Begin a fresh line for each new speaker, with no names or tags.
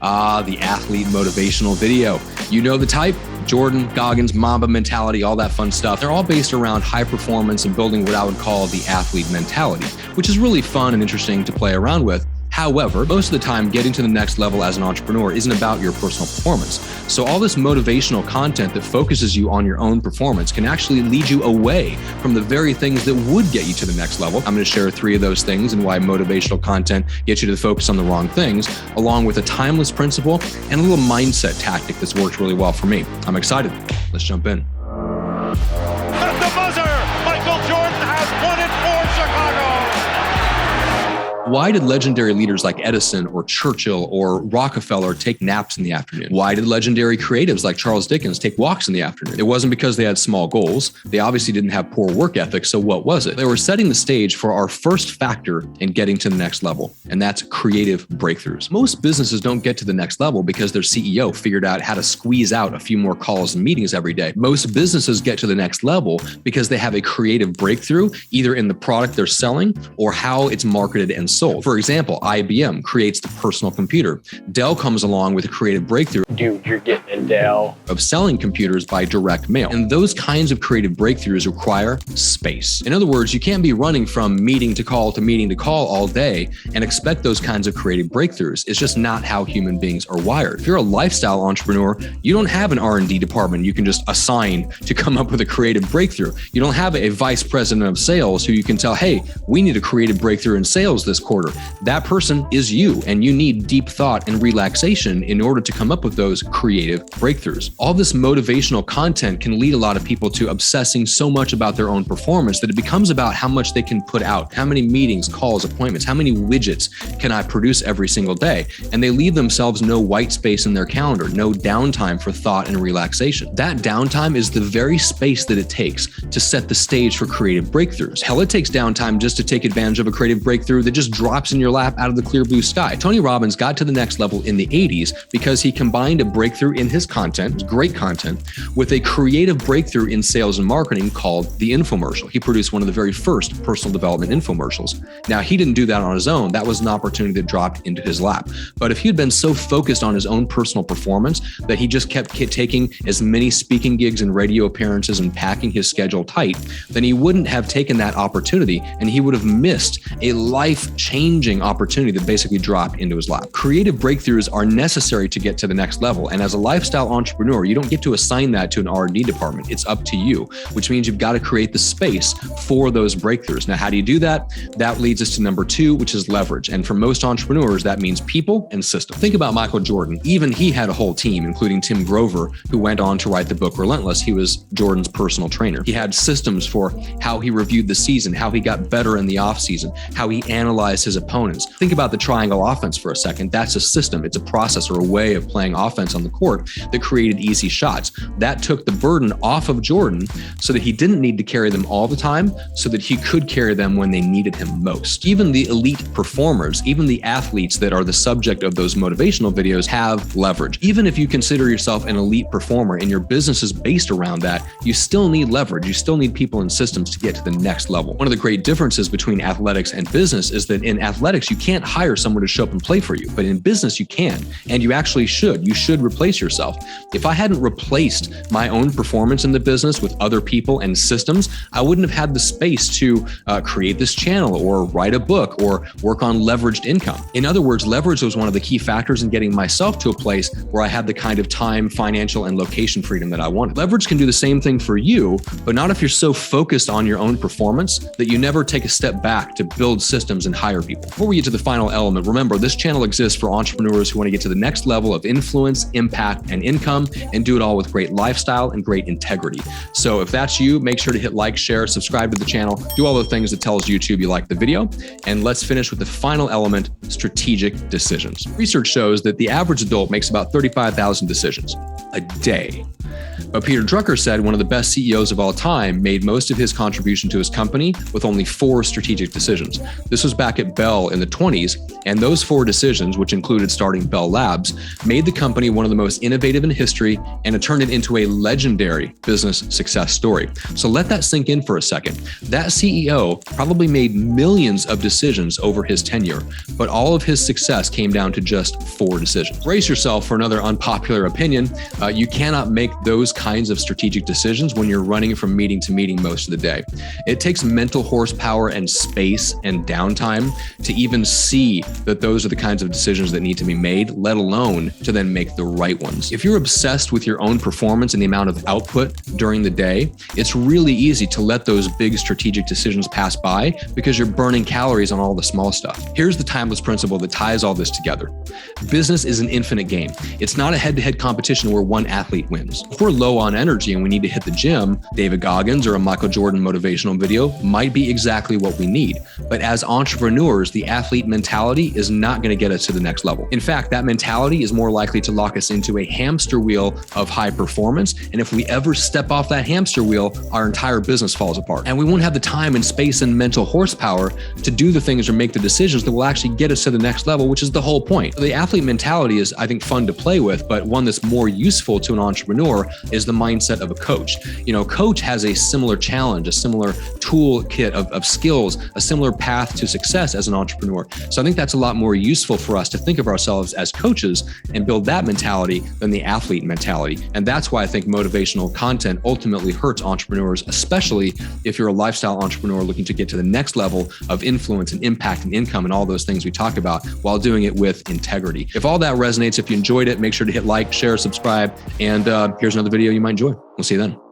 The athlete motivational video. You know the type. Jordan, Goggins, Mamba mentality, all that fun stuff. They're all based around high performance and building what I would call the athlete mentality, which is really fun and interesting to play around with. However, most of the time, getting to the next level as an entrepreneur isn't about your personal performance. So all this motivational content that focuses you on your own performance can actually lead you away from the very things that would get you to the next level. I'm going to share 3 of those things and why motivational content gets you to focus on the wrong things, along with a timeless principle and a little mindset tactic that's worked really well for me. I'm excited. Let's jump in.
At the buzzer, Michael Jordan has won it for Chicago.
Why did legendary leaders like Edison or Churchill or Rockefeller take naps in the afternoon? Why did legendary creatives like Charles Dickens take walks in the afternoon? It wasn't because they had small goals. They obviously didn't have poor work ethic. So what was it? They were setting the stage for our first factor in getting to the next level, and that's creative breakthroughs. Most businesses don't get to the next level because their CEO figured out how to squeeze out a few more calls and meetings every day. Most businesses get to the next level because they have a creative breakthrough, either in the product they're selling or how it's marketed and sold. For example, IBM creates the personal computer. Dell comes along with a creative breakthrough.
Dude, you're getting a Dell.
Of selling computers by direct mail. And those kinds of creative breakthroughs require space. In other words, you can't be running from meeting to call to meeting to call all day and expect those kinds of creative breakthroughs. It's just not how human beings are wired. If you're a lifestyle entrepreneur, you don't have an R&D department you can just assign to come up with a creative breakthrough. You don't have a vice president of sales who you can tell, hey, we need a creative breakthrough in sales this quarter. That person is you, and you need deep thought and relaxation in order to come up with those creative breakthroughs. All this motivational content can lead a lot of people to obsessing so much about their own performance that it becomes about how much they can put out, how many meetings, calls, appointments, how many widgets can I produce every single day? And they leave themselves no white space in their calendar, no downtime for thought and relaxation. That downtime is the very space that it takes to set the stage for creative breakthroughs. Hell, it takes downtime just to take advantage of a creative breakthrough that just drops in your lap out of the clear blue sky. Tony Robbins got to the next level in the 80s because he combined a breakthrough in his content, great content, with a creative breakthrough in sales and marketing called the infomercial. He produced one of the very first personal development infomercials. Now, he didn't do that on his own. That was an opportunity that dropped into his lap. But if he'd been so focused on his own personal performance that he just kept taking as many speaking gigs and radio appearances and packing his schedule tight, then he wouldn't have taken that opportunity, and he would have missed a life-changing opportunity that basically dropped into his lap. Creative breakthroughs are necessary to get to the next level. And as a lifestyle entrepreneur, you don't get to assign that to an R&D department. It's up to you, which means you've got to create the space for those breakthroughs. Now, how do you do that? That leads us to number 2, which is leverage. And for most entrepreneurs, that means people and systems. Think about Michael Jordan. Even he had a whole team, including Tim Grover, who went on to write the book Relentless. He was Jordan's personal trainer. He had systems for how he reviewed the season, how he got better in the offseason, how he analyzed his opponents. Think about the triangle offense for a second. That's a system. It's a process or a way of playing offense on the court that created easy shots. That took the burden off of Jordan so that he didn't need to carry them all the time, so that he could carry them when they needed him most. Even the elite performers, even the athletes that are the subject of those motivational videos have leverage. Even if you consider yourself an elite performer and your business is based around that, you still need leverage. You still need people and systems to get to the next level. One of the great differences between athletics and business is that in athletics, you can't hire someone to show up and play for you, but in business, you can, and you actually should. You should replace yourself. If I hadn't replaced my own performance in the business with other people and systems, I wouldn't have had the space to create this channel or write a book or work on leveraged income. In other words, leverage was one of the key factors in getting myself to a place where I had the kind of time, financial, and location freedom that I wanted. Leverage can do the same thing for you, but not if you're so focused on your own performance that you never take a step back to build systems and hire people. Before we get to the final element, remember, this channel exists for entrepreneurs who want to get to the next level of influence, impact, and income, and do it all with great lifestyle and great integrity. So if that's you, make sure to hit like, share, subscribe to the channel, do all the things that tells YouTube you like the video, and let's finish with the final element, strategic decisions. Research shows that the average adult makes about 35,000 decisions a day. But Peter Drucker said one of the best CEOs of all time made most of his contribution to his company with only 4 strategic decisions. This was back at Bell in the 20s, and those 4 decisions, which included starting Bell Labs, made the company one of the most innovative in history, and it turned it into a legendary business success story. So let that sink in for a second. That CEO probably made millions of decisions over his tenure, but all of his success came down to just 4 decisions. Brace yourself for another unpopular opinion. You cannot make those kinds of strategic decisions when you're running from meeting to meeting most of the day. It takes mental horsepower and space and downtime to even see that those are the kinds of decisions that need to be made, let alone to then make the right ones. If you're obsessed with your own performance and the amount of output during the day, it's really easy to let those big strategic decisions pass by because you're burning calories on all the small stuff. Here's the timeless principle that ties all this together. Business is an infinite game. It's not a head-to-head competition where one athlete wins. If we're low on energy and we need to hit the gym, David Goggins or a Michael Jordan motivational video might be exactly what we need. But as entrepreneurs, the athlete mentality is not going to get us to the next level. In fact, that mentality is more likely to lock us into a hamster wheel of high performance. And if we ever step off that hamster wheel, our entire business falls apart. And we won't have the time and space and mental horsepower to do the things or make the decisions that will actually get us to the next level, which is the whole point. The athlete mentality is, I think, fun to play with, but one that's more useful to an entrepreneur is the mindset of a coach. A coach has a similar challenge, a similar toolkit of skills, a similar path to success as an entrepreneur. So I think that's a lot more useful for us to think of ourselves as coaches and build that mentality than the athlete mentality. And that's why I think motivational content ultimately hurts entrepreneurs, especially if you're a lifestyle entrepreneur looking to get to the next level of influence and impact and income and all those things we talk about while doing it with integrity. If all that resonates, if you enjoyed it, make sure to hit like, share, subscribe, and here's another video you might enjoy. We'll see you then.